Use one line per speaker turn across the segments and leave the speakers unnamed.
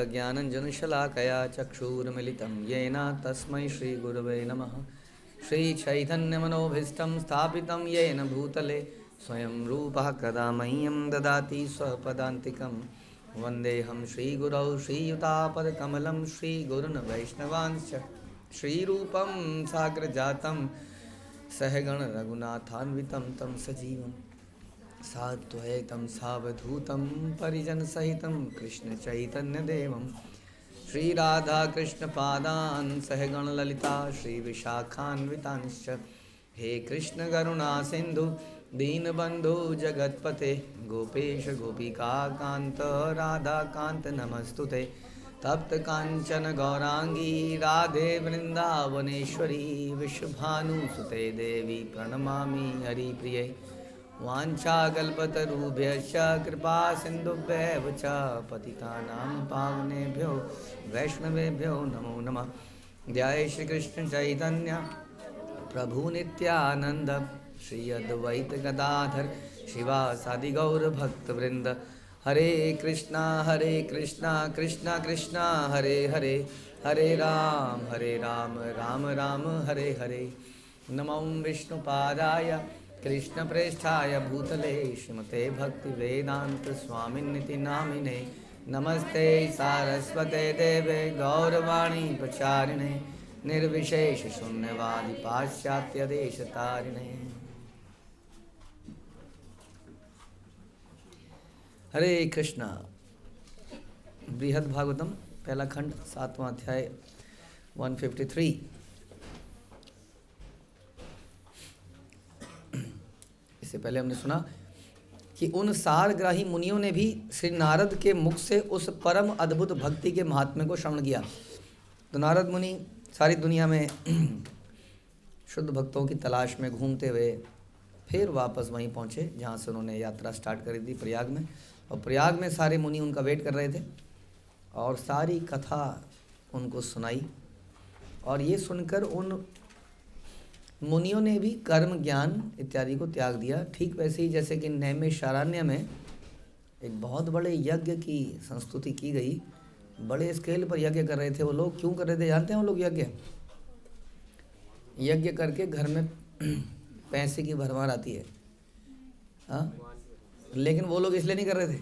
ज्ञानञ्जनशलाकया चक्षुरुन्मिलितं येन तस्मै श्रीगुरवे नमः। श्रीचैतन्यमनोभीष्टं स्थापितं येन भूतले स्वयं रूपः कदा मह्यं ददाति स्वपदान्तिकं। वन्देऽहं श्रीगुरौ श्रीयुतापदकमलं श्रीगुरुन् वैष्णवांश्च श्रीरूपं साग्रजातं सहगण रघुनाथान्वितं तं सजीवं साद्वैतं सावधूतं परिजनसहितं कृष्णचैतन्यदेवं श्रीराधाकृष्णपादान् सहगणललिता श्रीविशाखान्वितांश्च। हे कृष्णकरुणा सिन्धु दीनबन्धु जगत्पते गोपेश गोपिकान्त राधाकान्त नमस्तुते। तप्त कांचन गौरांगी राधे वृंदावनेश्वरी विश्वभानुसुते देवी प्रणमामि हरिप्रिये। वाञ्छाकल्पतरुभ्यश्च कृपा सिन्धुभ्येव च पतितानां पावनेभ्यो वैष्णवेभ्यो नमो नमः। जय श्री कृष्ण चैतन्य प्रभु नित्यानंद श्री अद्वैत गदाधर शिवासादि गौर भक्तवृंद। हरे कृष्णा कृष्णा कृष्णा हरे हरे, हरे राम राम राम हरे हरे। नमो विष्णुपादाय कृष्णप्रेष्ठाय भूतले श्रीमते भक्तिवेदांत स्वामिन्निति नामिने। नमस्ते सारस्वते देवे गौरवाणी प्रचारिणे निर्विशेष शून्यवादी पाश्चात्य देश तारिणे। हरे कृष्णा। बृहद भागवतम पहला खंड 7वां अध्याय 153। इससे पहले हमने सुना कि उन सारग्राही मुनियों ने भी श्री नारद के मुख से उस परम अद्भुत भक्ति के महात्म्य को श्रवण किया। तो नारद मुनि सारी दुनिया में शुद्ध भक्तों की तलाश में घूमते हुए फिर वापस वहीं पहुँचे जहाँ से उन्होंने यात्रा स्टार्ट करी थी, प्रयाग में। और प्रयाग में सारे मुनि उनका वेट कर रहे थे और सारी कथा उनको सुनाई। और ये सुनकर उन मुनियों ने भी कर्म ज्ञान इत्यादि को त्याग दिया। ठीक वैसे ही जैसे कि नैमिषारण्य में एक बहुत बड़े यज्ञ की संस्तुति की गई, बड़े स्केल पर यज्ञ कर रहे थे वो लोग। क्यों कर रहे थे जानते हैं वो लोग? यज्ञ करके घर में पैसे की भरमार आती है, हाँ। लेकिन वो लोग इसलिए नहीं कर रहे थे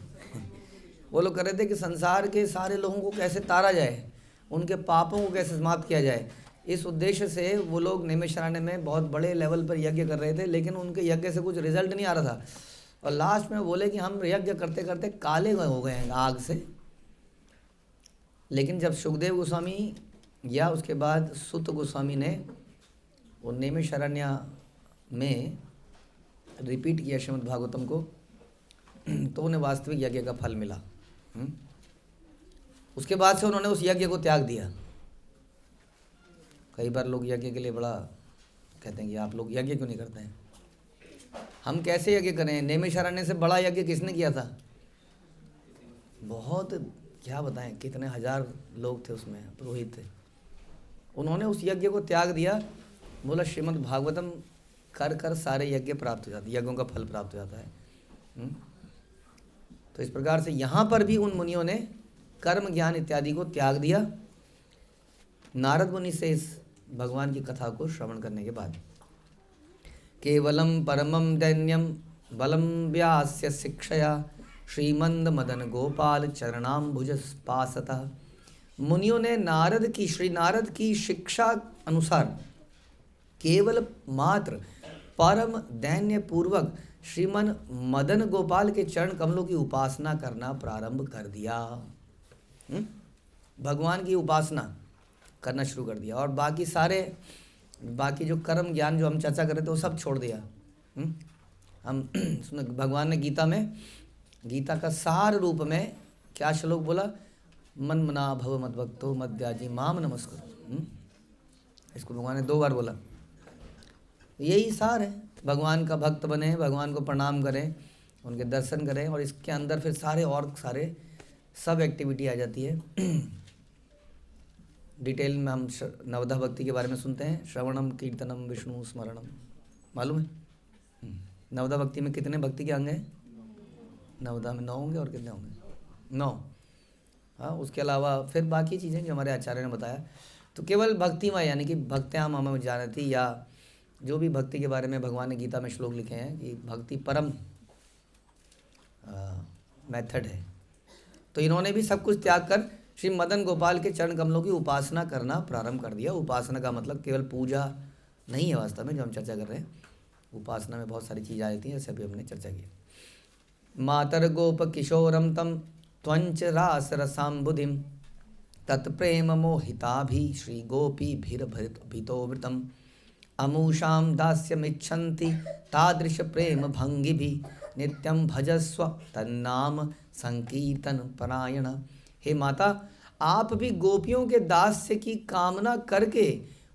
वो लोग कर रहे थे कि संसार के सारे लोगों को कैसे तारा जाए, उनके पापों को कैसे समाप्त किया जाए। इस उद्देश्य से वो लोग नैमिषारण्य में बहुत बड़े लेवल पर यज्ञ कर रहे थे, लेकिन उनके यज्ञ से कुछ रिजल्ट नहीं आ रहा था। और लास्ट में बोले कि हम यज्ञ करते करते काले हो गए हैं आग से। लेकिन जब सुखदेव गोस्वामी या उसके बाद सुत गोस्वामी ने वो नैमिषारण्य में रिपीट किया श्रीमद् भागवतम को, तो उन्हें वास्तविक यज्ञ का फल मिला। उसके बाद से उन्होंने उस यज्ञ को त्याग दिया। कई बार लोग यज्ञ के लिए बड़ा कहते हैं कि आप लोग यज्ञ क्यों नहीं करते हैं। हम कैसे यज्ञ करें? नैमिषारण्य से बड़ा यज्ञ किसने किया था? बहुत, क्या बताएं, कितने हजार लोग थे उसमें, पुरोहित थे। उन्होंने उस यज्ञ को त्याग दिया। बोला श्रीमद् भागवतम कर कर सारे यज्ञ प्राप्त हो जाते, यज्ञों का फल प्राप्त हो जाता है। तो इस प्रकार से यहाँ पर भी उन मुनियों ने कर्म ज्ञान इत्यादि को त्याग दिया नारद मुनि से इस भगवान की कथा को श्रवण करने के बाद। केवलम परमम दैन्यम बलम व्यास्य शिक्षया श्रीमंद मदन गोपाल चरणाम्बुज पासतः। मुनियों ने श्री नारद की शिक्षा अनुसार केवल मात्र परम दैन्य पूर्वक श्रीमन मदन गोपाल के चरण कमलों की उपासना करना प्रारंभ कर दिया। भगवान की उपासना करना शुरू कर दिया और बाकी जो कर्म ज्ञान जो हम चर्चा कर रहे थे वो सब छोड़ दिया। हम भगवान ने गीता का सार रूप में क्या श्लोक बोला? मन मना भव मद्भक्तो मद्याजी माम नमस्कुरु। इसको भगवान ने 2 बार बोला। यही सार है, भगवान का भक्त बने, भगवान को प्रणाम करें, उनके दर्शन करें, और इसके अंदर फिर सारे सब एक्टिविटी आ जाती है। डिटेल में हम नवधा भक्ति के बारे में सुनते हैं। श्रवणम कीर्तनम विष्णु स्मरणम, मालूम है? नवदा भक्ति में कितने भक्ति के अंग हैं? नवदा में 9 होंगे और कितने होंगे? 9। हाँ, उसके अलावा फिर बाकी चीज़ें जो हमारे आचार्य ने बताया, तो केवल भक्तिमय यानी कि भक्त्याम हमें जानती, या जो भी भक्ति के बारे में भगवान ने गीता में श्लोक लिखे हैं कि भक्ति परम मेथड है। तो इन्होंने भी सब कुछ त्याग कर श्री मदन गोपाल के चरण कमलों की उपासना करना प्रारंभ कर दिया। उपासना का मतलब केवल पूजा नहीं है वास्तव में, जो हम चर्चा कर रहे हैं। उपासना में बहुत सारी चीज़ आ जाती हैं, जैसे अभी हमने चर्चा की। मातर गोप किशोरम तम त्वंच रास रसाम्बुधिम तत्प्रेम मोहिताभि श्री गोपी भीर भीतोवृतम अमूषाम दास्यमिच्छन्ति तादृश प्रेम भंगी भी नित्यम भजस्व तन्नाम संकीर्तन परायण। हे माता, आप भी गोपियों के दास्य की कामना करके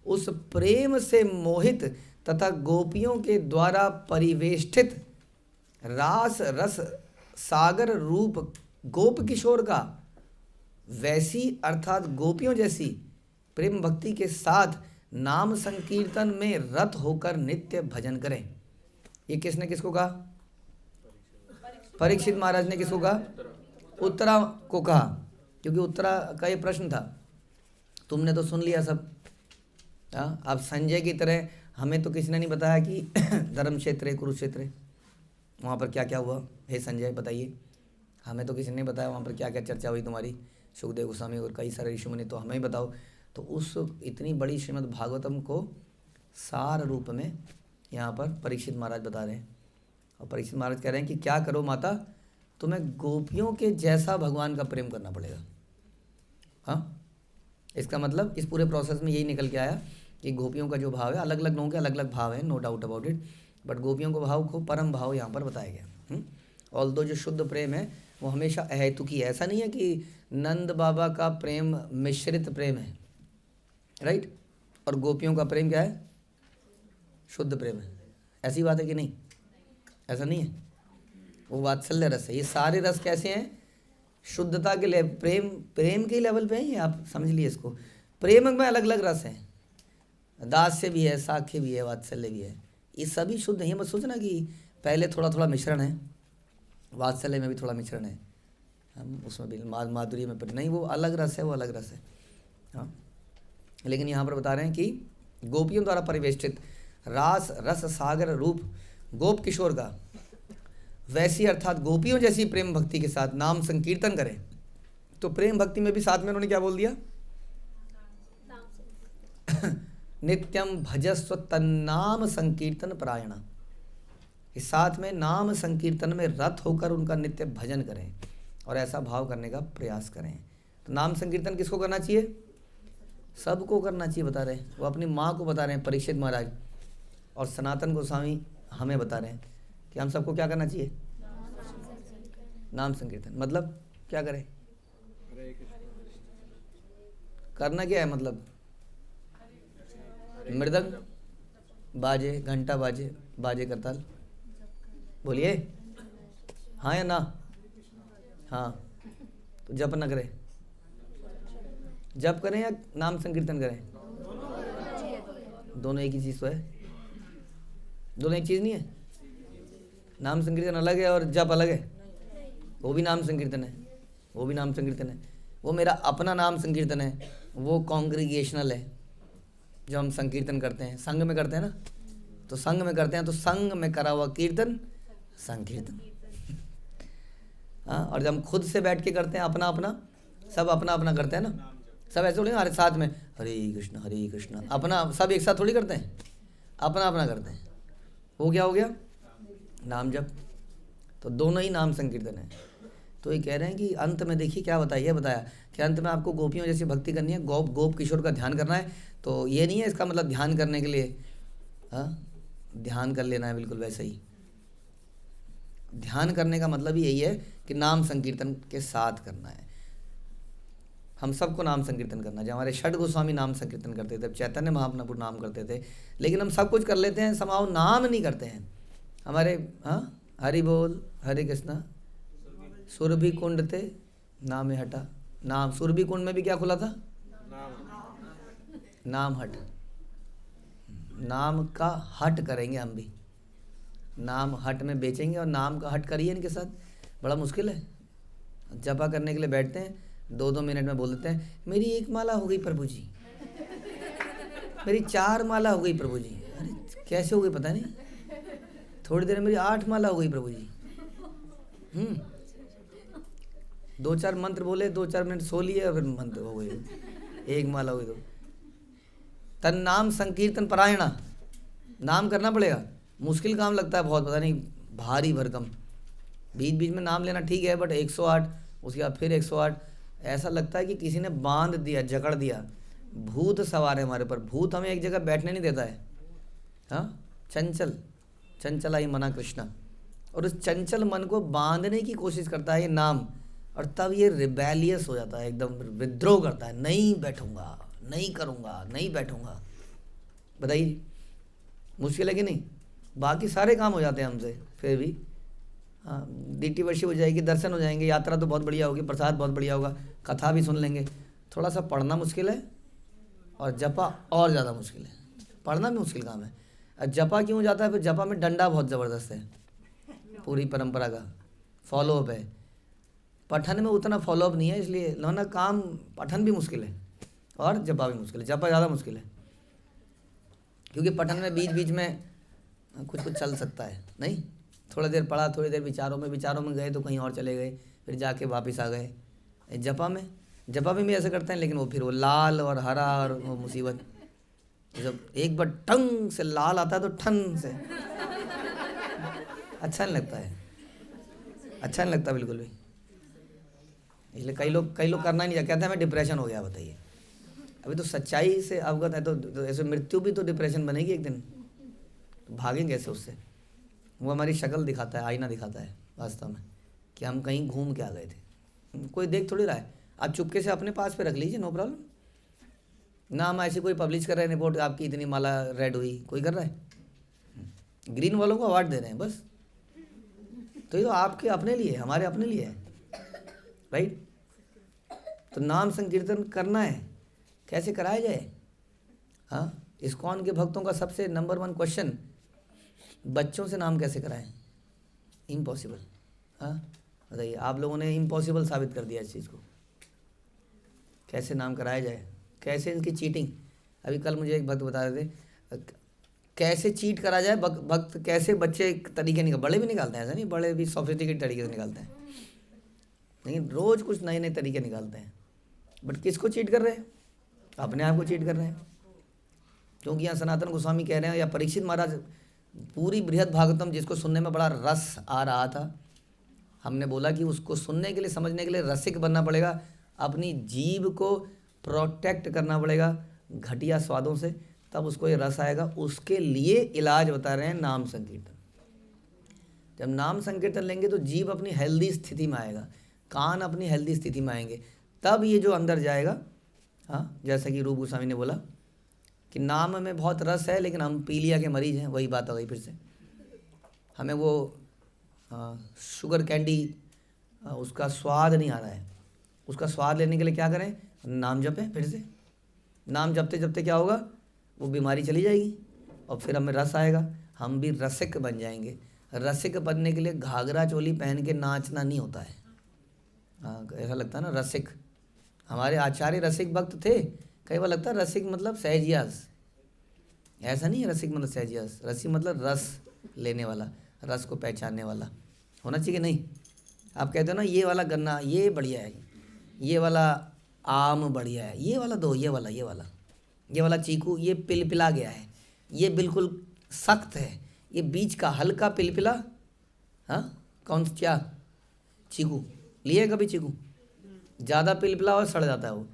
उस प्रेम से मोहित तथा गोपियों के द्वारा परिवेष्टित रास रस सागर रूप गोप किशोर का वैसी अर्थात गोपियों जैसी प्रेम भक्ति के साथ नाम संकीर्तन में रत होकर नित्य भजन करें। ये किसने किसको कहा? परीक्षित महाराज ने किसको कहा? उत्तरा को कहा, क्योंकि उत्तरा का ये प्रश्न था। तुमने तो सुन लिया सब। हाँ, अब संजय की तरह हमें तो किसी ने नहीं बताया कि धर्म क्षेत्र है, कुरुक्षेत्र है, वहाँ पर क्या क्या हुआ। हे संजय बताइए, हमें तो किसी ने नहीं बताया वहाँ पर क्या क्या चर्चा हुई तुम्हारी, सुखदेव गोस्वामी और कई सारे ऋषि मुनि, तो हमें ही बताओ। तो उस इतनी बड़ी श्रीमद् भागवतम को सार रूप में यहाँ पर परीक्षित महाराज बता रहे हैं। और परीक्षित महाराज कह रहे हैं कि क्या करो माता, तुम्हें गोपियों के जैसा भगवान का प्रेम करना पड़ेगा। हाँ, इसका मतलब इस पूरे प्रोसेस में यही निकल के आया कि गोपियों का जो भाव है, अलग अलग लोगों के अलग अलग भाव है, no doubt about it, but गोपियों को भाव को परम भाव यहाँ पर बताया गया। ऑल्दो जो शुद्ध प्रेम है वो हमेशा अहेतुकी है। ऐसा नहीं है कि नंद बाबा का प्रेम मिश्रित प्रेम है, राइट, और गोपियों का प्रेम क्या है? शुद्ध प्रेम है। ऐसी बात है कि नहीं? ऐसा नहीं है, वो वात्सल्य रस है। ये सारे रस कैसे हैं? शुद्धता के लेवल, प्रेम के लेवल पे हैं। आप समझ लिए इसको। प्रेम में अलग अलग रस हैं, दास्य भी है, साख्य भी है, वात्सल्य भी है। ये सभी शुद्ध हैं। मत सोचना कि पहले थोड़ा थोड़ा मिश्रण है, वात्सल्य में भी थोड़ा मिश्रण है, हम उसमें भी माधुर्य में नहीं, वो अलग रस है, वो अलग रस है। हाँ, लेकिन यहाँ पर बता रहे हैं कि गोपियों द्वारा परिवेष्टित रास रस सागर रूप गोप किशोर का वैसी अर्थात गोपियों जैसी प्रेम भक्ति के साथ नाम संकीर्तन करें। तो प्रेम भक्ति में भी साथ में उन्होंने क्या बोल दिया? नित्यम भजस्व तन्नाम संकीर्तन परायण। इस साथ में नाम संकीर्तन में रत होकर उनका नित्य भजन करें और ऐसा भाव करने का प्रयास करें। तो नाम संकीर्तन किसको करना चाहिए? सबको करना चाहिए बता रहे हैं। वो अपनी माँ को बता रहे हैं परीक्षित महाराज, और सनातन गोस्वामी हमें बता रहे हैं कि हम सबको क्या करना चाहिए? नाम संकीर्तन। मतलब क्या करें? करना क्या है? मतलब मृदंग बाजे, घंटा बाजे, बाजे करताल, बोलिए हाँ या ना? हाँ, तो जप ना करें, जप करें या नाम संकीर्तन करें? दोनों एक ही चीज़ तो है। दोनों एक चीज़ नहीं है। नाम संकीर्तन अलग है और जप अलग है। वो भी नाम संकीर्तन है, वो भी नाम संकीर्तन है। वो मेरा अपना नाम संकीर्तन है, वो कॉन्ग्रीगेशनल है जो हम संकीर्तन करते हैं, संघ में करते हैं ना। तो संघ में करते हैं तो संघ में करा हुआ कीर्तन संकीर्तन। हाँ, और जब हम खुद से बैठ के करते हैं अपना अपना, सब अपना अपना करते हैं ना, सब ऐसे थोड़ी ना साथ में हरे कृष्ण अपना सब एक साथ थोड़ी करते हैं, अपना अपना करते हैं। वो क्या हो गया? नाम जप। तो दोनों ही नाम संकीर्तन है। तो ये कह रहे हैं कि अंत में देखिए क्या बताया कि अंत में आपको गोपियों जैसी भक्ति करनी है, गोप किशोर का ध्यान करना है। तो ये नहीं है इसका मतलब ध्यान करने के लिए ध्यान कर लेना है, बिल्कुल वैसे ही। ध्यान करने का मतलब ही यही है कि नाम संकीर्तन के साथ करना है। हम सबको नाम संकीर्तन करना है। जब हमारे षड गोस्वामी नाम संकीर्तन करते थे, चैतन्य महाप्रभु नाम करते थे, लेकिन हम सब कुछ कर लेते हैं, समाओ नाम नहीं करते हैं। हमारे हरि बोल हरे कृष्णा सुरभि कुंड थे नाम में हटा। नाम सुरभि कुंड में भी क्या खुला था? नाम हट। नाम का हट करेंगे हम भी, नाम हट में बेचेंगे और नाम का हट करिए इनके साथ। बड़ा मुश्किल है। जपा करने के लिए बैठते हैं, 2-2 मिनट में बोल देते हैं मेरी 1 माला हो गई प्रभु जी, मेरी 4 माला हो गई प्रभु जी। अरे कैसे हो गई पता नहीं, थोड़ी देर में मेरी 8 माला हो गई प्रभु जी। 2-4 मंत्र बोले, 2-4 मिनट सो लिए, फिर मंत्र हो गई, 1 माला हो गई। तो तन नाम संकीर्तन परायणा, नाम करना पड़ेगा। मुश्किल काम लगता है बहुत, पता नहीं भारी भरकम। बीच बीच में नाम लेना ठीक है, बट 108, उसके बाद फिर 108, ऐसा लगता है कि किसी ने बांध दिया, जकड़ दिया। भूत सवार है हमारे पर, भूत हमें एक जगह बैठने नहीं देता है। हाँ, चंचल आई मना कृष्णा, और उस चंचल मन को बांधने की कोशिश करता है ये नाम, और तब ये रिबेलियस हो जाता है, एकदम विद्रोह करता है, नहीं बैठूंगा, नहीं करूँगा, नहीं बैठूंगा। बताइए मुश्किल है कि नहीं? बाकी सारे काम हो जाते हैं हमसे, फिर भी हाँ, डीटी वर्षी हो जाएगी, दर्शन हो जाएंगे, यात्रा तो बहुत बढ़िया होगी, प्रसाद बहुत बढ़िया होगा, कथा भी सुन लेंगे। थोड़ा सा पढ़ना मुश्किल है और जपा और ज़्यादा मुश्किल है। पढ़ना भी मुश्किल काम है, और जपा क्यों हो जाता है? फिर जपा में डंडा बहुत ज़बरदस्त है, पूरी परंपरा का फॉलोअप है। पठन में उतना फॉलोअप नहीं है, इसलिए ना काम, पठन भी मुश्किल है और जपा भी मुश्किल है। जपा ज़्यादा मुश्किल है, क्योंकि पठन में बीच बीच में कुछ चल सकता है, नहीं थोड़ा देर पढ़ा, थोड़ी देर विचारों में गए तो कहीं और चले गए, फिर जाके वापस आ गए। जपा में भी ऐसे करते हैं, लेकिन वो फिर वो लाल और हरा और वो मुसीबत, जब एक बार टंग से लाल आता है तो ठन से अच्छा नहीं लगता है, अच्छा नहीं लगता बिल्कुल भी। इसलिए कई लोग करना ही नहीं, कहते हैं हमें डिप्रेशन हो गया। बताइए, अभी तो सच्चाई से अवगत है तो ऐसे मृत्यु भी तो डिप्रेशन बनेगी एक दिन, तो भागेंगे कैसे उससे? वो हमारी शक्ल दिखाता है, आईना दिखाता है वास्तव में, कि हम कहीं घूम के आ गए थे। कोई देख थोड़ी रहा है, आप चुपके से अपने पास पे रख लीजिए, नो प्रॉब्लम। ना हम ऐसे कोई पब्लिश कर रहे हैं रिपोर्ट, आपकी इतनी माला रेड हुई, कोई कर रहा है? ग्रीन वालों को अवार्ड दे रहे हैं बस। तो ये तो आपके अपने लिए, हमारे अपने लिए है, राइट? तो नाम संकीर्तन करना है, कैसे कराया जाए? हाँ, इस्कॉन के भक्तों का सबसे नंबर 1 क्वेश्चन, बच्चों से नाम कैसे कराएं? इम्पॉसिबल। हाँ बताइए, आप लोगों ने इम्पॉसिबल साबित कर दिया इस चीज़ को। कैसे नाम कराया जाए, कैसे इनकी चीटिंग। अभी कल मुझे एक भक्त बता रहे थे कैसे चीट करा जाए। भक्त कैसे बच्चे तरीके निकाल, बड़े भी निकालते हैं, ऐसा नहीं, बड़े भी सोफिस्टिकेट तरीके से निकालते हैं, लेकिन रोज़ कुछ नए नए तरीके निकालते हैं। बट किसको चीट कर रहे हैं? अपने आप को चीट कर रहे हैं। क्योंकि यहाँ सनातन गोस्वामी कह रहे हैं, या परीक्षित महाराज, पूरी बृहद भागवतम जिसको सुनने में बड़ा रस आ रहा था, हमने बोला कि उसको सुनने के लिए, समझने के लिए रसिक बनना पड़ेगा, अपनी जीभ को प्रोटेक्ट करना पड़ेगा घटिया स्वादों से, तब उसको ये रस आएगा। उसके लिए इलाज बता रहे हैं नाम संकीर्तन। जब नाम संकीर्तन लेंगे तो जीभ अपनी हेल्दी स्थिति में आएगा, कान अपनी हेल्दी स्थिति में आएंगे, तब ये जो अंदर जाएगा। हाँ, जैसा कि रूप गोस्वामी ने बोला कि नाम में बहुत रस है, लेकिन हम पीलिया के मरीज हैं। वही बात हो गई फिर से, हमें वो शुगर कैंडी उसका स्वाद नहीं आ रहा है। उसका स्वाद लेने के लिए क्या करें? नाम जपें। फिर से नाम जपते जपते क्या होगा? वो बीमारी चली जाएगी और फिर हमें रस आएगा, हम भी रसिक बन जाएंगे। रसिक बनने के लिए घाघरा चोली पहन के नाचना नहीं होता है। हाँ, ऐसा लगता है ना रसिक, हमारे आचार्य रसिक भक्त थे। कई बार लगता है रसिक मतलब सहजियास, ऐसा नहीं है। रसिक मतलब सहजियास, रसिक मतलब रस लेने वाला, रस को पहचानने वाला होना चाहिए। नहीं, आप कहते हो ना ये वाला गन्ना ये बढ़िया है, ये वाला आम बढ़िया है, ये वाला दो, ये वाला चीकू ये पिलपिला गया है, ये बिल्कुल सख्त है, ये बीच का हल्का पिलपिला। हाँ, कौन सा? क्या चीकू लिए कभी? चीकू ज़्यादा पिलपिला और सड़ जाता है, वो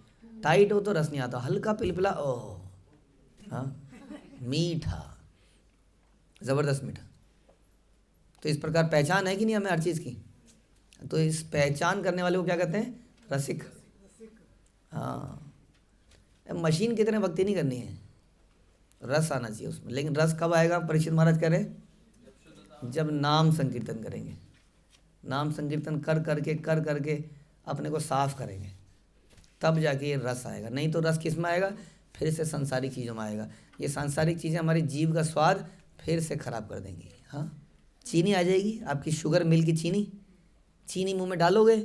टाइट हो तो रस नहीं आता, हल्का पिलपिला, ओह हाँ, मीठा, ज़बरदस्त मीठा। तो इस प्रकार पहचान है कि नहीं हमें हर चीज़ की? तो इस पहचान करने वाले को क्या कहते हैं? रसिक। हाँ, मशीन की तरह भक्ति नहीं करनी है, रस आना चाहिए उसमें। लेकिन रस कब आएगा? परीक्षित महाराज कह रहे हैं जब नाम संकीर्तन करेंगे। नाम संकीर्तन कर करके अपने को साफ करेंगे, तब जाके ये रस आएगा। नहीं तो रस किस में आएगा? फिर से सांसारिक चीज़ों में आएगा। ये सांसारिक चीज़ें हमारी जीभ का स्वाद फिर से ख़राब कर देंगी। हाँ, चीनी आ जाएगी, आपकी शुगर मिल की चीनी मुंह में डालोगे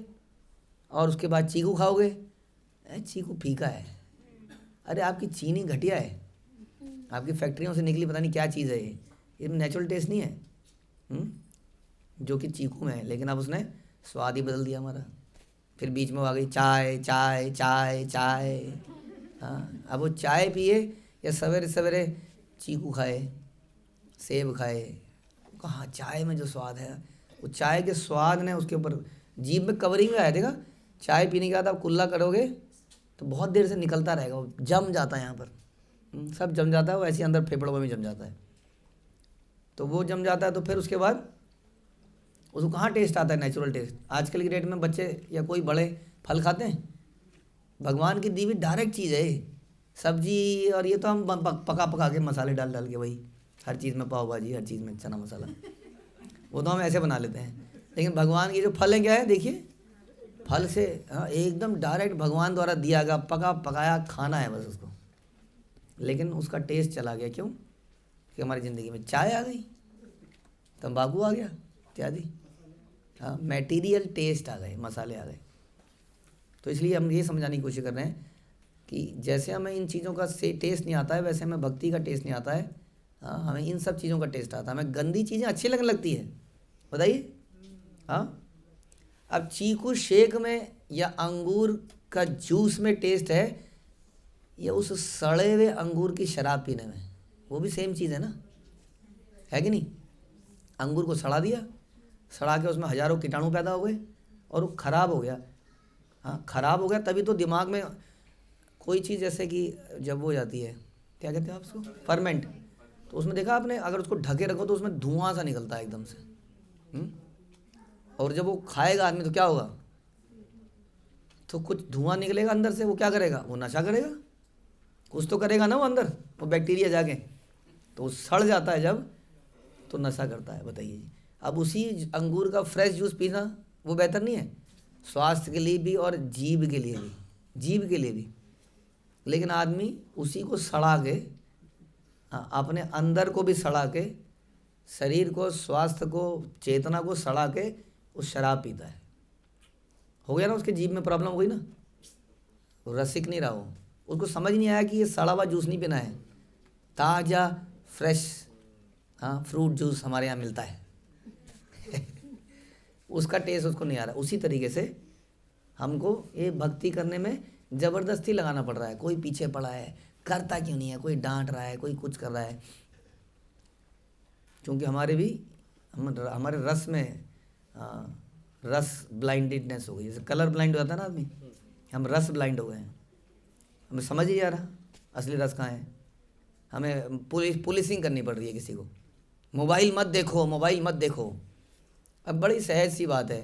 और उसके बाद चीकू खाओगे, चीकू फीका है। अरे आपकी चीनी घटिया है, आपकी फैक्ट्रियों से निकली पता नहीं क्या चीज़ है ये नेचुरल टेस्ट नहीं है। जो कि चीकू में है, लेकिन अब उसने स्वाद ही बदल दिया हमारा। फिर बीच में आ गई चाय चाय चाय चाय। हाँ, अब वो चाय पिए या सवेरे सवेरे चीकू खाए, सेब खाए, कहाँ चाय में जो स्वाद है, वो चाय के स्वाद ने उसके ऊपर जीभ में कवरिंग में आया। देखा, चाय पीने के बाद आप कुल्ला करोगे तो बहुत देर से निकलता रहेगा, वो जम जाता है यहाँ पर, सब जम जाता है, वो ऐसे अंदर फेफड़ों में भी जम जाता है। तो वो जम जाता है तो फिर उसके बाद उसको कहाँ टेस्ट आता है, नेचुरल टेस्ट। आजकल की डेट में बच्चे या कोई बड़े फल खाते हैं? भगवान की दी हुई डायरेक्ट चीज़ है सब्जी, और ये तो हम पका पका के मसाले डाल डाल के, वही हर चीज़ में पाव भाजी, हर चीज़ में चना मसाला, वो तो हम ऐसे बना लेते हैं। लेकिन भगवान की जो फल है क्या है, देखिए फल से, हाँ, एकदम डायरेक्ट भगवान द्वारा दिया गया पका पकाया खाना है बस उसको। लेकिन उसका टेस्ट चला गया, क्यों? कि हमारी ज़िंदगी में चाय आ गई, तंबाकू आ गया इत्यादि, हाँ, मटेरियल टेस्ट आ गए, मसाले आ गए। तो इसलिए हम ये समझाने की कोशिश कर रहे हैं कि जैसे हमें इन चीज़ों का से टेस्ट नहीं आता है, वैसे हमें भक्ति का टेस्ट नहीं आता है। हाँ, हमें इन सब चीज़ों का टेस्ट आता है। हमें गंदी चीज़ें अच्छी लगने लगती है, बताइए। हाँ, अब चीकू शेक में या अंगूर का जूस में टेस्ट है, या उस सड़े हुए अंगूर की शराब पीने में? वो भी सेम चीज़ है ना, है कि नहीं? अंगूर को सड़ा दिया, सड़ा के उसमें हज़ारों कीटाणु पैदा हो गए और वो ख़राब हो गया। हाँ, ख़राब हो गया तभी तो दिमाग में कोई चीज़, जैसे कि जब वो हो जाती है, क्या कहते हैं आप उसको, फर्मेंट, तो उसमें देखा आपने, अगर उसको ढके रखो तो उसमें धुआं सा निकलता है एकदम से। और जब वो खाएगा आदमी तो क्या होगा, तो कुछ धुआं निकलेगा अंदर से, वो क्या करेगा, वो नशा करेगा, कुछ तो करेगा ना वो अंदर, वो बैक्टीरिया जाके, तो वो सड़ जाता है जब, तो नशा करता है। बताइए जी, अब उसी अंगूर का फ्रेश जूस पीना वो बेहतर नहीं है? स्वास्थ्य के लिए भी और जीभ के लिए भी, जीभ के लिए भी। लेकिन आदमी उसी को सड़ा के, अपने अंदर को भी सड़ा के, शरीर को, स्वास्थ्य को, चेतना को सड़ा के उस शराब पीता है। हो गया ना, उसके जीभ में प्रॉब्लम हो गई ना, वो रसिक नहीं रहा, हो उसको समझ नहीं आया कि ये सड़ा हुआ जूस नहीं पीना है, ताज़ा फ्रेश, हाँ, फ्रूट जूस हमारे यहाँ मिलता है उसका टेस्ट उसको नहीं आ रहा। उसी तरीके से हमको ये भक्ति करने में ज़बरदस्ती लगाना पड़ रहा है। कोई पीछे पड़ा है, करता क्यों नहीं है, कोई डांट रहा है, कोई कुछ कर रहा है, क्योंकि हमारे रस में रस ब्लाइंडेडनेस हो गई। जैसे कलर ब्लाइंड हो जाता है ना आदमी, हम रस ब्लाइंड हो गए हैं, हमें समझ ही आ रहा असली रस कहाँ है। हमें पुलिसिंग करनी पड़ रही है किसी को, मोबाइल मत देखो, मोबाइल मत देखो। अब बड़ी सहज सी बात है,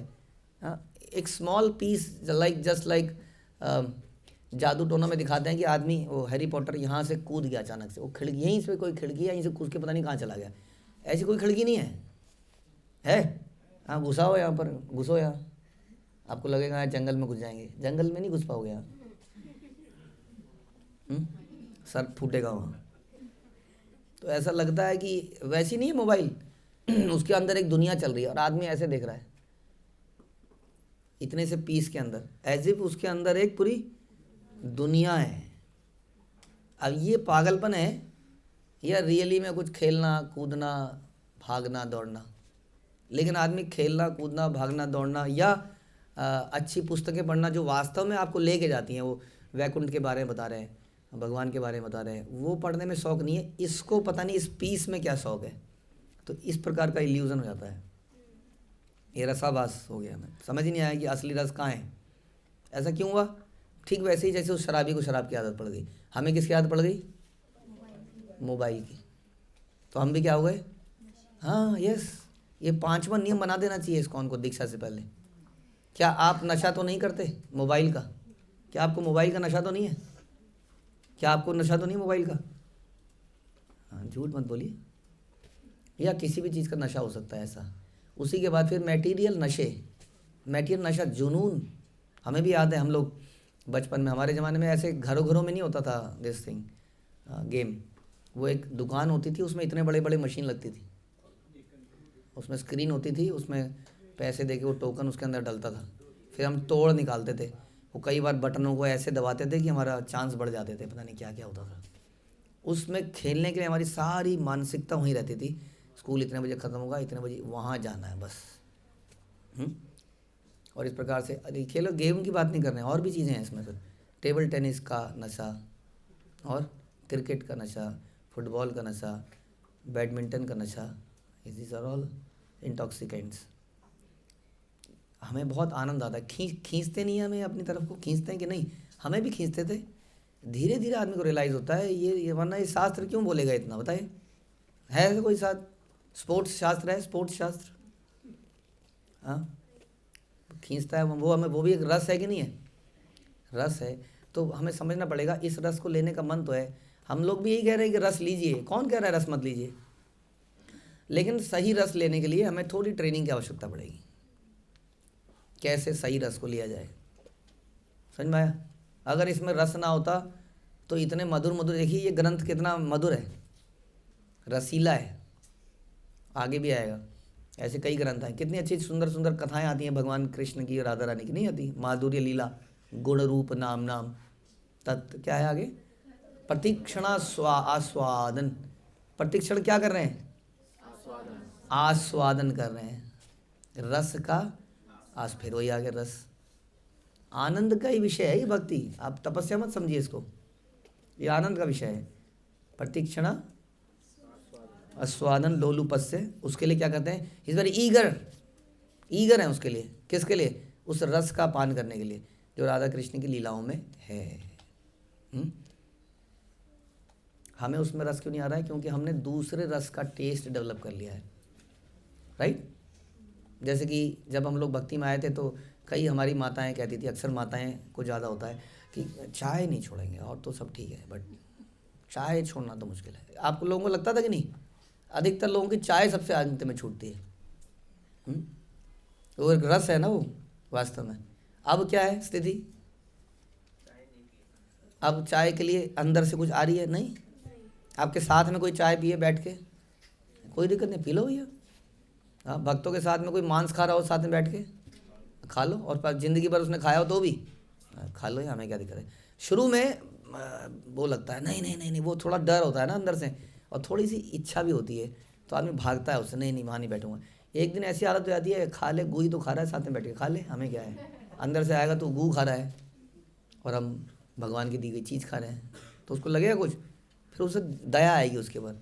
एक स्मॉल पीस, जस्ट लाइक जादू टोना में दिखाते हैं कि आदमी, वो हैरी पॉटर यहाँ से कूद गया अचानक से, वो खिड़की, यहीं से कोई खिड़की है, यहीं से कूद के पता नहीं कहाँ चला गया। ऐसी कोई खिड़की नहीं है? हाँ, घुसा हो यहाँ पर, घुसो यहाँ, आपको लगेगा यहाँ जंगल में घुस जाएंगे, जंगल में नहीं घुस पाओगे आप, सर फूटेगा वहाँ। तो ऐसा लगता है कि वैसी नहीं है मोबाइल उसके अंदर एक दुनिया चल रही है और आदमी ऐसे देख रहा है, इतने से पीस के अंदर, एज इफ उसके अंदर एक पूरी दुनिया है। अब ये पागलपन है या रियली में कुछ खेलना कूदना भागना दौड़ना? लेकिन आदमी खेलना कूदना भागना दौड़ना या अच्छी पुस्तकें पढ़ना जो वास्तव में आपको लेके जाती हैं, वो वैकुंठ के बारे में बता रहे हैं, भगवान के बारे में बता रहे हैं, वो पढ़ने में शौक़ नहीं है। इसको पता नहीं इस पीस में क्या शौक़ है, तो इस प्रकार का इल्यूज़न हो जाता है, ये रसाभास हो गया। हमें समझ ही नहीं आया कि असली रस कहाँ है। ऐसा क्यों हुआ? ठीक वैसे ही जैसे उस शराबी को शराब की आदत पड़ गई, हमें किसकी आदत पड़ गई? मोबाइल की। तो हम भी क्या हो गए? हाँ, यस, ये 5वां नियम बना देना चाहिए इस्कॉन को दीक्षा से पहले। क्या आप नशा तो नहीं करते मोबाइल का? क्या आपको मोबाइल का नशा तो नहीं है? क्या आपको नशा तो नहीं मोबाइल का? हाँ, झूठ मत बोलिए। या किसी भी चीज़ का नशा हो सकता है ऐसा। उसी के बाद फिर मटेरियल नशा, जुनून। हमें भी याद है, हम लोग बचपन में, हमारे ज़माने में ऐसे घरों घरों में नहीं होता था दिस थिंग गेम। वो एक दुकान होती थी, उसमें इतने बड़े बड़े मशीन लगती थी, उसमें स्क्रीन होती थी, उसमें पैसे दे के वो टोकन उसके अंदर डलता था, फिर हम तोड़ निकालते थे, वो कई बार बटनों को ऐसे दबाते थे कि हमारा चांस बढ़ जाते थे, पता नहीं क्या क्या होता था। उसमें खेलने के लिए हमारी सारी मानसिकता वहीं रहती थी, स्कूल इतने बजे ख़त्म होगा, इतने बजे वहाँ जाना है बस। और इस प्रकार से अरे खेलो, गेम की बात नहीं कर रहे हैं, और भी चीज़ें हैं इसमें। फिर टेबल टेनिस का नशा, और क्रिकेट का नशा, फुटबॉल का नशा, बैडमिंटन का नशा, दिस आर ऑल इंटॉक्सिकेंट्स। हमें बहुत आनंद आता है, खींचते नहीं हैं हमें अपनी तरफ को, खींचते हैं कि नहीं, हमें भी खींचते थे। धीरे धीरे आदमी को रियलाइज़ होता है ये वरना ये शास्त्र क्यों बोलेगा इतना, बताइए। है ऐसे कोई स्पोर्ट्स शास्त्र है, स्पोर्ट्स शास्त्र? हाँ, खींचता है वो हमें, वो भी एक रस है कि नहीं है? रस है। तो हमें समझना पड़ेगा, इस रस को लेने का मन तो है। हम लोग भी यही कह रहे हैं कि रस लीजिए, कौन कह रहा है रस मत लीजिए? लेकिन सही रस लेने के लिए हमें थोड़ी ट्रेनिंग की आवश्यकता पड़ेगी, कैसे सही रस को लिया जाए। समझ में आया? अगर इसमें रस ना होता तो इतने मधुर मधुर, देखिए ये ग्रंथ कितना मधुर है, रसीला है, आगे भी आएगा। ऐसे कई ग्रंथ हैं, कितनी अच्छी सुंदर सुंदर कथाएं आती हैं भगवान कृष्ण की, राधा रानी की, नहीं आती? माधुर्य लीला गुण रूप नाम नाम तत्, क्या है आगे? प्रतीक्षणा आस्वादन। प्रतीक्षण क्या कर रहे हैं? आस्वादन कर रहे हैं रस का। आज फिर वही आगे रस, आनंद का ही विषय है ये भक्ति। आप तपस्या मत समझिए इसको, ये आनंद का विषय है। प्रतीक्षणा आस्वादन लोलुपस्य, उसके लिए क्या कहते हैं? इस बार ईगर है उसके लिए। किसके लिए? उस रस का पान करने के लिए जो राधा कृष्ण की लीलाओं में है। हमें उसमें रस क्यों नहीं आ रहा है? क्योंकि हमने दूसरे रस का टेस्ट डेवलप कर लिया है, राइट? जैसे कि जब हम लोग भक्ति में आए थे तो कई हमारी माताएं कहती थी, अक्सर माताएं को ज़्यादा होता है कि चाय नहीं छोड़ेंगे, और तो सब ठीक है बट चाय छोड़ना तो मुश्किल है। आप लोगों को लगता था कि नहीं? अधिकतर लोगों की चाय सबसे अंत में छूटती है। वो एक रस है ना वो, वास्तव में। अब क्या है स्थिति? अब चाय के लिए अंदर से कुछ आ रही है? नहीं। आपके साथ में कोई चाय पिए बैठ के, कोई दिक्कत नहीं, पी लो भैया। हाँ, भक्तों के साथ में कोई मांस खा रहा हो साथ में बैठ के, खा लो। और ज़िंदगी भर उसने खाया हो तो भी खा लो, हमें क्या दिक्कत है? शुरू में वो लगता है नहीं नहीं नहीं नहीं, वो थोड़ा डर होता है ना अंदर से, और थोड़ी सी इच्छा भी होती है, तो आदमी भागता है उससे, नहीं नहीं वहाँ नहीं बैठूंगा। एक दिन ऐसी हालत हो जाती है, खा ले, गू ही तो खा रहा है, साथ में बैठ के खा ले, हमें क्या है? अंदर से आएगा तो गू खा रहा है और हम भगवान की दी गई चीज़ खा रहे हैं, तो उसको लगेगा कुछ, फिर उसे दया आएगी उसके ऊपर।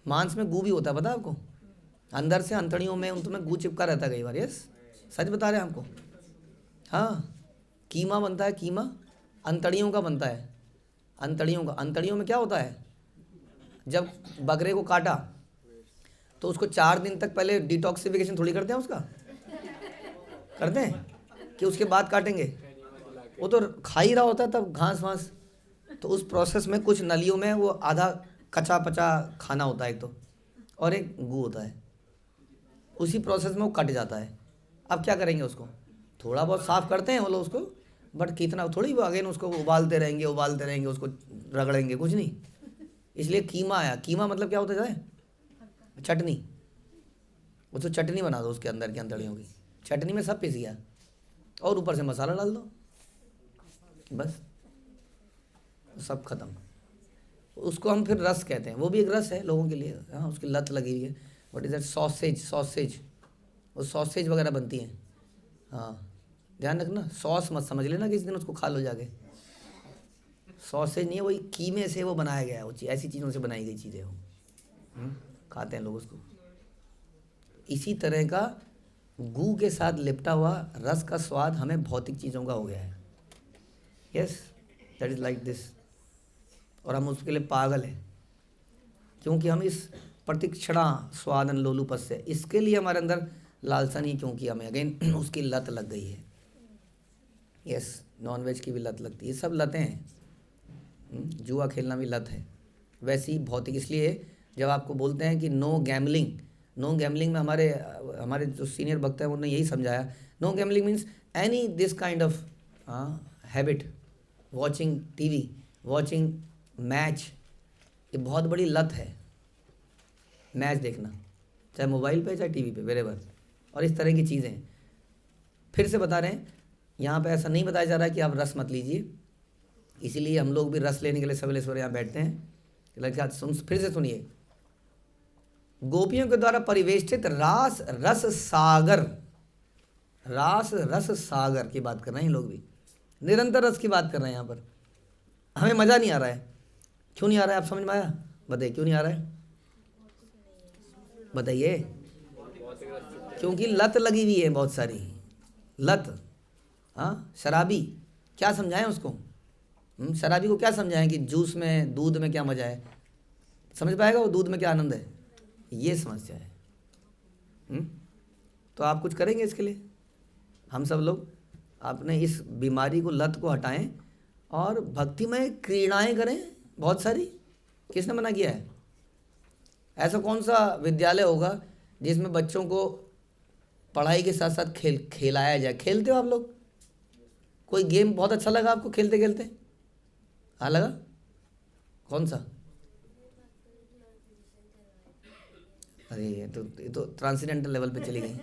मांस में गू भी होता है, पता है आपको? अंदर से अंतड़ियों में उनमें गू चिपका रहता है कई बार। यस, सच बता रहे हैं हमको। हाँ, कीमा बनता है, कीमा अंतड़ियों का बनता है, अंतड़ियों का। अंतड़ियों में क्या होता है? जब बकरे को काटा तो उसको 4 दिन तक पहले डिटॉक्सिफिकेशन थोड़ी करते हैं उसका, करते हैं कि उसके बाद काटेंगे? वो तो खा ही रहा होता है तब घास वास, तो उस प्रोसेस में कुछ नलियों में वो आधा कचा पचा खाना होता है एक तो, और एक गू होता है, उसी प्रोसेस में वो कट जाता है। अब क्या करेंगे उसको? थोड़ा बहुत साफ़ करते हैं वो लोग उसको, बट कितना थोड़ी वो अगेन उसको उबालते रहेंगे उसको रगड़ेंगे, कुछ नहीं। इसलिए कीमा आया। कीमा मतलब क्या होता है? चटनी। वो तो चटनी बना दो उसके अंदर की अंतड़ियों की, चटनी में सब पिस गया और ऊपर से मसाला डाल दो, बस सब खत्म। उसको हम फिर रस कहते हैं, वो भी एक रस है लोगों के लिए। हाँ, उसकी लत लगी हुई है। What is that? सॉसेज, वो सॉसेज वगैरह बनती हैं। हाँ, ध्यान रखना, सॉस मत समझ लेना किसी दिन, उसको खा लो जाके। सॉसेज नहीं है, वही कीमे से वो बनाया गया है, वो ऐसी चीज़ों से बनाई गई चीज़ें वो खाते हैं लोग उसको। इसी तरह का गू के साथ लिपटा हुआ रस का स्वाद हमें भौतिक चीज़ों का हो गया है। Yes, that is like this. और हम उसके लिए पागल हैं, क्योंकि हम इस प्रतीक्षणा स्वादन लोलुपस्य, इसके लिए हमारे अंदर लालसा नहीं, क्योंकि हमें अगेन उसकी लत लग गई है। यस, नॉनवेज की भी लत लगती है, सब लतें हैं। जुआ खेलना भी लत है, वैसे ही भौतिक। इसलिए जब आपको बोलते हैं कि नो गैमलिंग में हमारे जो सीनियर वक्त हैं उन्होंने यही समझाया, no gambling means any this kind of habit, watching TV, watching match, ये बहुत बड़ी लत है। मैच देखना, चाहे मोबाइल पे चाहे टीवी पे, वेरेवर, और इस तरह की चीज़ें। फिर से बता रहे हैं, यहाँ पे ऐसा नहीं बताया जा रहा है कि आप रस मत लीजिए, इसीलिए हम लोग भी रस लेने के लिए सवेरे सवेरे यहाँ बैठते हैं। लड़का सुन, फिर से सुनिए, गोपियों के द्वारा परिवेष्टित रास रस सागर, रास रस सागर की बात कर रहे हैं लोग भी, निरंतर रस की बात कर रहे हैं यहाँ पर। हमें मज़ा नहीं आ रहा है, क्यों नहीं आ रहा है? आप समझ में आया? बताइए क्यों नहीं आ रहा है, बताइए। क्योंकि लत लगी हुई है, बहुत सारी लत। हाँ, शराबी क्या समझाएं उसको? शराबी को क्या समझाएं कि जूस में दूध में क्या मज़ा है? समझ पाएगा वो दूध में क्या आनंद है? ये समस्या है। तो आप कुछ करेंगे इसके लिए? हम सब लोग अपने इस बीमारी को, लत को हटाएं और भक्तिमय क्रीड़ाएं करें बहुत सारी। किसने मना किया है? ऐसा कौन सा विद्यालय होगा जिसमें बच्चों को पढ़ाई के साथ साथ खिलाया जाए? खेलते हो आप लोग? कोई गेम बहुत अच्छा लगा आपको खेलते खेलते? हाँ लगा? कौन सा? अरे ये तो ट्रांसेंडेंटल लेवल पे चली गई।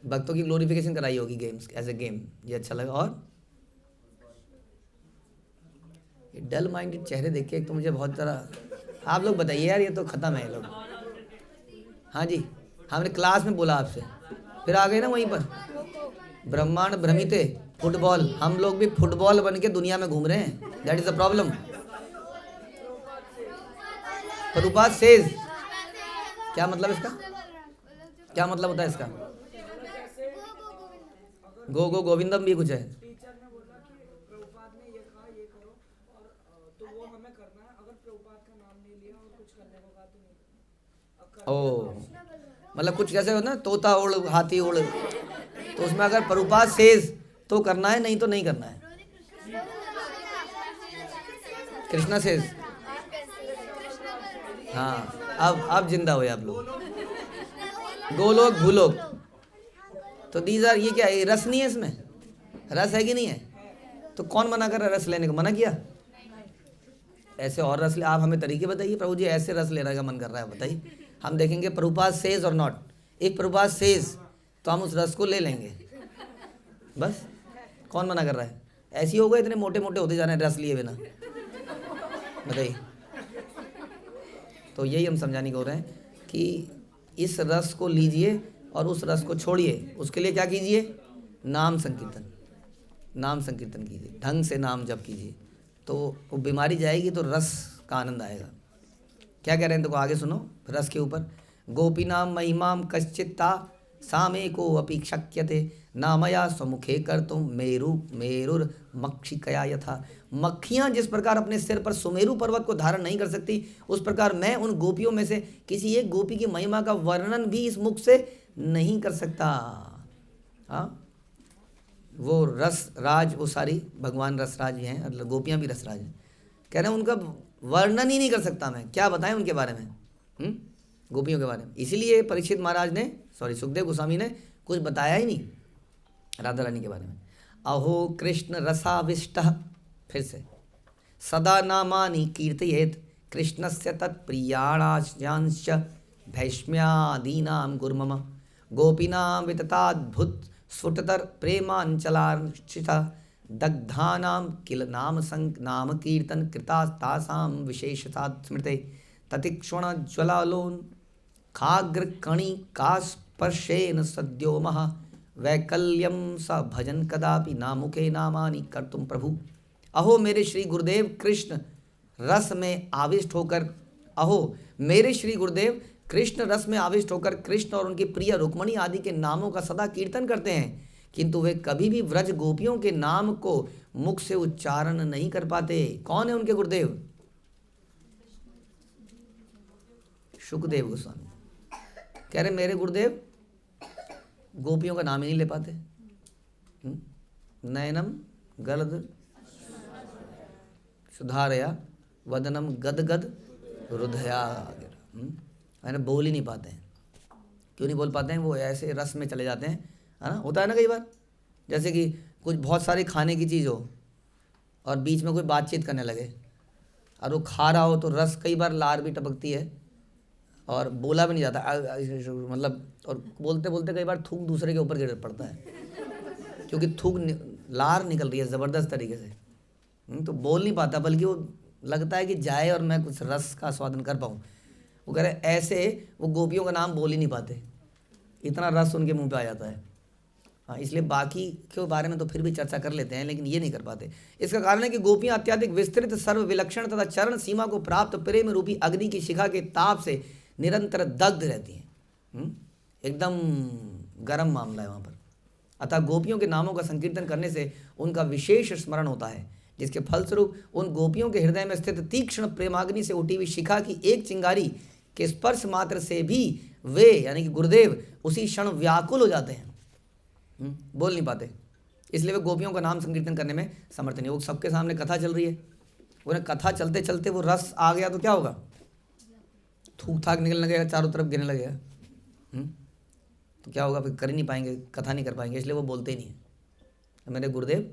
भक्तों की ग्लोरिफिकेशन कराई होगी गेम्स, एज ए गेम, ये अच्छा लगा। और ये डल माइंडेड चेहरे देख के एक तो मुझे बहुत तरह, आप लोग बताइए यार, ये तो ख़त्म है ये लोग। हाँ जी, हमने क्लास में बोला आपसे, फिर आ गए ना वहीं पर। ब्रह्मांड भ्रमिते फुटबॉल, हम लोग भी फुटबॉल बन के दुनिया में घूम रहे हैं, that is the problem. Prabhupada says, क्या मतलब इसका? क्या मतलब होता है इसका? गो गो गोविंदम भी कुछ है।
टीचर ने बोला कि प्रभुपाद ने ये कहा, ये करो, और तो वो हमें करना है। अगर प्रभुपाद का नाम नहीं लिया और कुछ करने को कहा तो नहीं।
ओ, मतलब कुछ कैसे हो ना, तोता उड़ हाथी उड़, तो उसमें अगर प्रभुपाद सेज तो करना है, नहीं तो नहीं करना है। कृष्णा सेज, हाँ अब जिंदा हुए आप लोग। गोलोक भूलोक, तो दीज आर, ये क्या है? रस नहीं है इसमें? रस है कि नहीं है? तो कौन मना कर रहा है रस लेने को? मना किया? ऐसे और रस ले, आप हमें तरीके बताइए। प्रभु जी ऐसे रस लेने का मन कर रहा है, बताइए, हम देखेंगे प्रभुपाद सेज और नॉट। एक प्रभुपाद सेज तो हम उस रस को ले लेंगे बस। कौन मना कर रहा है? ऐसे ही होगा, इतने मोटे मोटे होते जा रहे हैं रस लिए बिना, बताइए। तो यही हम समझाने को हो रहे हैं कि इस रस को लीजिए और उस रस को छोड़िए। उसके लिए क्या कीजिए? नाम संकीर्तन, नाम संकीर्तन कीजिए, ढंग से नाम जप कीजिए, तो वो बीमारी जाएगी, तो रस का आनंद आएगा। क्या कह रहे हैं? तो आगे सुनो रस के ऊपर। गोपीनाम महिमाम कश्चित्ता सामे को अपि शक्यते नामया स्वमुखे कर तुम मेरु मेरुर मक्षिकया यथा। मक्खियाँ जिस प्रकार अपने सिर पर सुमेरु पर्वत को धारण नहीं कर सकती, उस प्रकार मैं उन गोपियों में से किसी एक गोपी की महिमा का वर्णन भी इस मुख से नहीं कर सकता। हाँ, वो रस राज, वो सारी भगवान रसराज हैं, मतलब गोपियाँ भी रसराज हैं। कह रहे हैं उनका वर्णन ही नहीं कर सकता मैं, क्या बताएं उनके बारे में, गोपियों के बारे में। इसीलिए परीक्षित महाराज ने, सुखदेव गोस्वामी ने कुछ बताया ही नहीं राधा रानी के बारे में। अहो कृष्ण रसाविष्ट, फिर से, सदा नामानि कीर्तयेत कृष्णस्य तत्प्रियाणांश्च भैष्म्यादीनां गुर्मम गोपीनां वितताद्भुत स्फुटतर प्रेमांचलार्चिता दग्धानां किल नाम कीर्तन कृतास्तासां विशेषता स्मृते ततिक्षण ज्वलालोन खाग्रकणि कास्पर्शेन सद्यो महा वैकल्यम स भजन कदापि नामुखे नामानि कर्तुम प्रभु। अहो मेरे श्री गुरुदेव कृष्ण रस में आविष्ट होकर, अहो मेरे श्री गुरुदेव कृष्ण रस में आविष्ट होकर कृष्ण और उनकी प्रिय रुक्मणी आदि के नामों का सदा कीर्तन करते हैं, किंतु वे कभी भी व्रज गोपियों के नाम को मुख से उच्चारण नहीं कर पाते। कौन है उनके गुरुदेव? सुखदेव गोस्वामी कह रहे मेरे गुरुदेव गोपियों का नाम ही नहीं ले पाते। नयनम गलद सुधारया वदनम गदगद हृदया, मैंने बोल ही नहीं पाते हैं। क्यों नहीं बोल पाते हैं? वो ऐसे रस में चले जाते हैं, है ना। होता है ना कई बार, जैसे कि कुछ बहुत सारी खाने की चीज़ हो और बीच में कोई बातचीत करने लगे और वो खा रहा हो, तो रस कई बार लार भी टपकती है और बोला भी नहीं जाता, मतलब, और बोलते बोलते कई बार थूक दूसरे के ऊपर गिर पड़ता है। क्योंकि लार निकल रही है ज़बरदस्त तरीके से। तो बोल नहीं पाता, बल्कि वो लगता है कि जाए और मैं कुछ रस का स्वादन कर पाऊँ। वो कह रहे ऐसे वो गोपियों का नाम बोल ही नहीं पाते, इतना रस उनके मुंह पे आ जाता है। हाँ, इसलिए बाकी के बारे में तो फिर भी चर्चा कर लेते हैं, लेकिन ये नहीं कर पाते। इसका कारण है कि गोपियाँ अत्यधिक विस्तृत, सर्व विलक्षण तथा चरण सीमा को प्राप्त प्रेम रूपी अग्नि की शिखा के ताप से निरंतर दग्ध रहती हैं। एकदम गर्म मामला है वहाँ पर। अतः गोपियों के नामों का संकीर्तन करने से उनका विशेष स्मरण होता है, जिसके फलस्वरूप उन गोपियों के हृदय में स्थित तीक्ष्ण प्रेमाग्नि से उठी हुई शिखा की एक चिंगारी के स्पर्श मात्र से भी वे यानी कि गुरुदेव उसी क्षण व्याकुल हो जाते हैं, बोल नहीं पाते। इसलिए वे गोपियों का नाम संकीर्तन करने में समर्थ नहीं। वो सबके सामने कथा चल रही है, उन्हें कथा चलते चलते वो रस आ गया तो क्या होगा, थूक थाक निकलने लगेगा, चारों तरफ गिरने लगेगा। तो क्या होगा, फिर कर ही नहीं पाएंगे, कथा नहीं कर पाएंगे। इसलिए वो बोलते ही नहीं है। तो मेरे गुरुदेव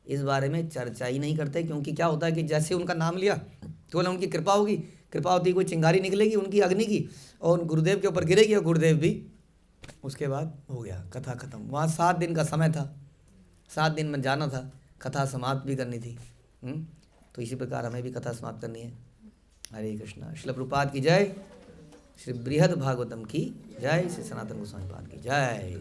इस बारे में चर्चा ही नहीं करते, क्योंकि क्या होता है कि जैसे उनका नाम लिया तो बोला उनकी कृपा होगी, कृपा होती कोई चिंगारी निकलेगी उनकी अग्नि की और गुरुदेव के ऊपर गिरेगी और गुरुदेव भी, उसके बाद हो गया कथा खत्म। वहाँ 7 दिन का समय था, 7 दिन में जाना था, कथा समाप्त भी करनी थी। तो इसी प्रकार हमें भी कथा समाप्त करनी है। हरे कृष्णा। श्रील प्रभुपाद की जय, श्री बृहद भागवतम की जय, श्री सनातन गोस्वामी पाद की जय।